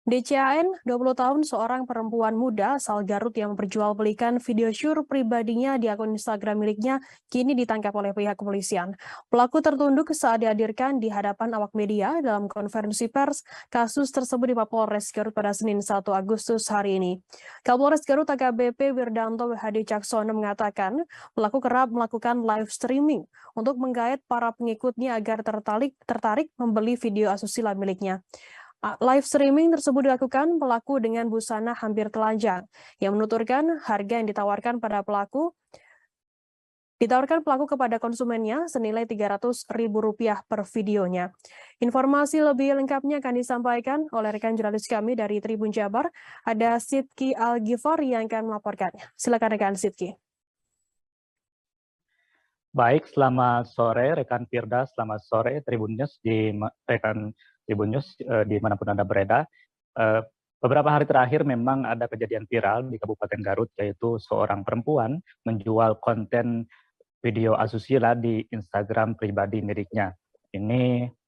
DCAN, 20 tahun, seorang perempuan muda asal Garut yang memperjualbelikan video syur pribadinya di akun Instagram miliknya, kini ditangkap oleh pihak kepolisian. Pelaku tertunduk saat dihadirkan di hadapan awak media dalam konferensi pers. Kasus tersebut di Mapolres Garut pada Senin 1 Agustus hari ini. Kapolres Garut AKBP Wirdanto Hadi Caksono mengatakan, pelaku kerap melakukan live streaming untuk menggait para pengikutnya agar tertarik membeli video asusila miliknya. Live streaming tersebut dilakukan pelaku dengan busana hampir telanjang, yang menuturkan harga yang ditawarkan pelaku kepada konsumennya senilai Rp300.000 per videonya. Informasi lebih lengkapnya akan disampaikan oleh rekan jurnalis kami dari Tribun Jabar, ada Sidki Al-Ghifari yang akan melaporkannya. Silakan rekan Sidki. Baik, selamat sore rekan Firda, selamat sore Tribun News rekan Tribun News dimanapun Anda berada. Beberapa hari terakhir memang ada kejadian viral di Kabupaten Garut, yaitu seorang perempuan menjual konten video asusila di Instagram pribadi miliknya.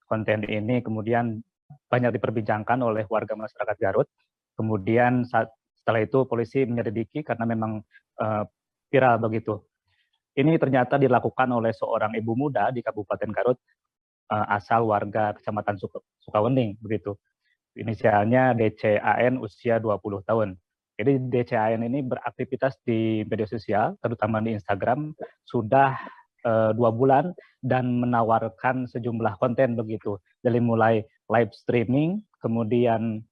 Konten ini kemudian banyak diperbincangkan oleh warga masyarakat Garut. Kemudian setelah itu polisi menyelidiki karena memang viral begitu. Ini ternyata dilakukan oleh seorang ibu muda di Kabupaten Garut, asal warga Kecamatan Sukawening begitu. Inisialnya DCAN, usia 20 tahun. Jadi DCAN ini beraktivitas di media sosial, terutama di Instagram, sudah 2 bulan dan menawarkan sejumlah konten begitu. Dari mulai live streaming, kemudian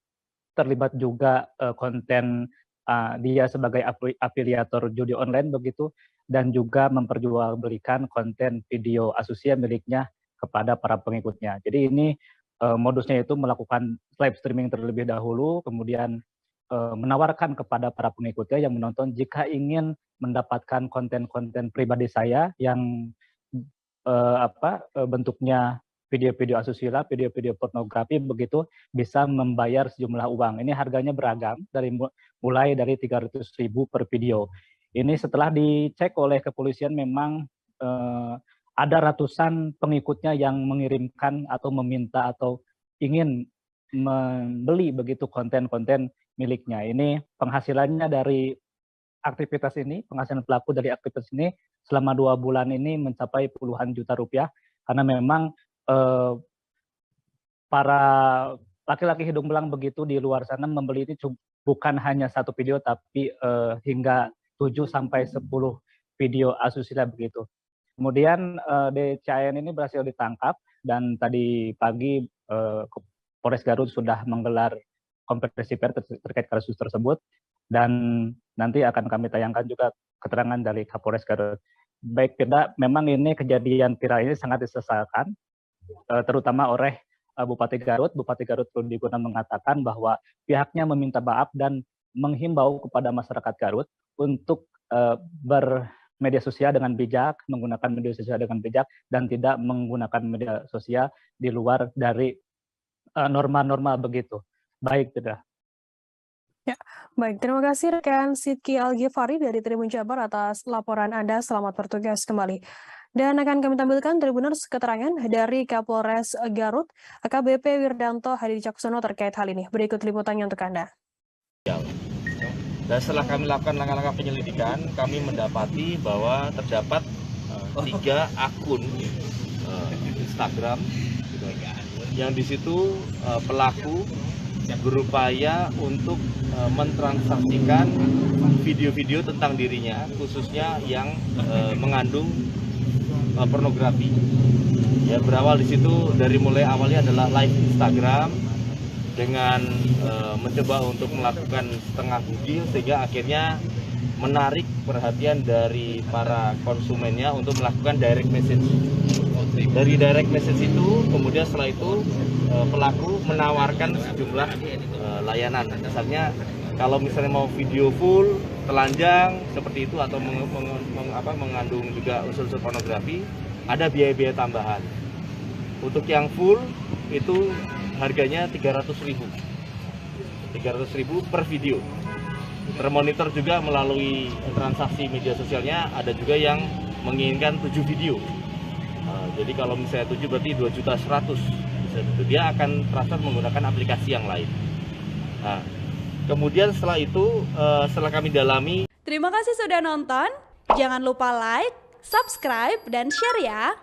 terlibat juga konten dia sebagai afiliator judi online begitu, dan juga memperjualbelikan konten video asusila miliknya kepada para pengikutnya. Jadi ini modusnya itu melakukan live streaming terlebih dahulu, kemudian menawarkan kepada para pengikutnya yang menonton jika ingin mendapatkan konten-konten pribadi saya yang bentuknya video-video asusila, video-video pornografi begitu, bisa membayar sejumlah uang. Ini harganya beragam, mulai dari Rp300.000 per video. Ini setelah dicek oleh kepolisian memang ada ratusan pengikutnya yang mengirimkan atau meminta atau ingin membeli begitu konten-konten miliknya. Ini penghasilannya dari aktivitas ini, penghasilan pelaku dari aktivitas ini selama 2 bulan ini mencapai puluhan juta rupiah, karena memang para laki-laki hidung belang begitu di luar sana membeli itu bukan hanya 1 video, tapi hingga 7-10 video asusila begitu. Kemudian DCAN ini berhasil ditangkap dan tadi pagi Polres Garut sudah menggelar konferensi pers terkait kasus tersebut, dan nanti akan kami tayangkan juga keterangan dari Kapolres Garut. Baik, Firda, memang ini kejadian viral ini sangat disesalkan, terutama oleh Bupati Garut. Bupati Garut Rudi Guna mengatakan bahwa pihaknya meminta maaf dan menghimbau kepada masyarakat Garut untuk bermedia sosial dengan bijak, menggunakan media sosial dengan bijak, dan tidak menggunakan media sosial di luar dari norma-norma begitu. Baik, tidak. Ya, baik. Terima kasih rekan Sidki Al-Ghifari dari Tribun Jabar atas laporan Anda. Selamat bertugas kembali. Dan akan kami tampilkan Tribuners keterangan dari Kapolres Garut, AKBP Wirdanto Hadi Caksono terkait hal ini. Berikut liputannya untuk Anda. Dan setelah kami lakukan langkah-langkah penyelidikan, kami mendapati bahwa terdapat 3 akun Instagram yang di situ pelaku berupaya untuk mentransaksikan video-video tentang dirinya, khususnya yang mengandung pornografi. Ya, berawal di situ dari mulai awalnya adalah live Instagram dengan mencoba untuk melakukan setengah budi, sehingga akhirnya menarik perhatian dari para konsumennya untuk melakukan direct message. Dari direct message itu, kemudian setelah itu pelaku menawarkan sejumlah layanan. Misalnya kalau misalnya mau video full, telanjang seperti itu, atau mengandung juga unsur-unsur pornografi, ada biaya-biaya tambahan. Untuk yang full itu harganya Rp300.000 per video. termonitor juga melalui transaksi media sosialnya, ada juga yang menginginkan 7 video. Jadi kalau misalnya 7 berarti 2.100.000. Dia akan transfer menggunakan aplikasi yang lain. Nah, kemudian setelah itu, setelah kami dalami. Terima kasih sudah nonton. Jangan lupa like, subscribe, dan share ya.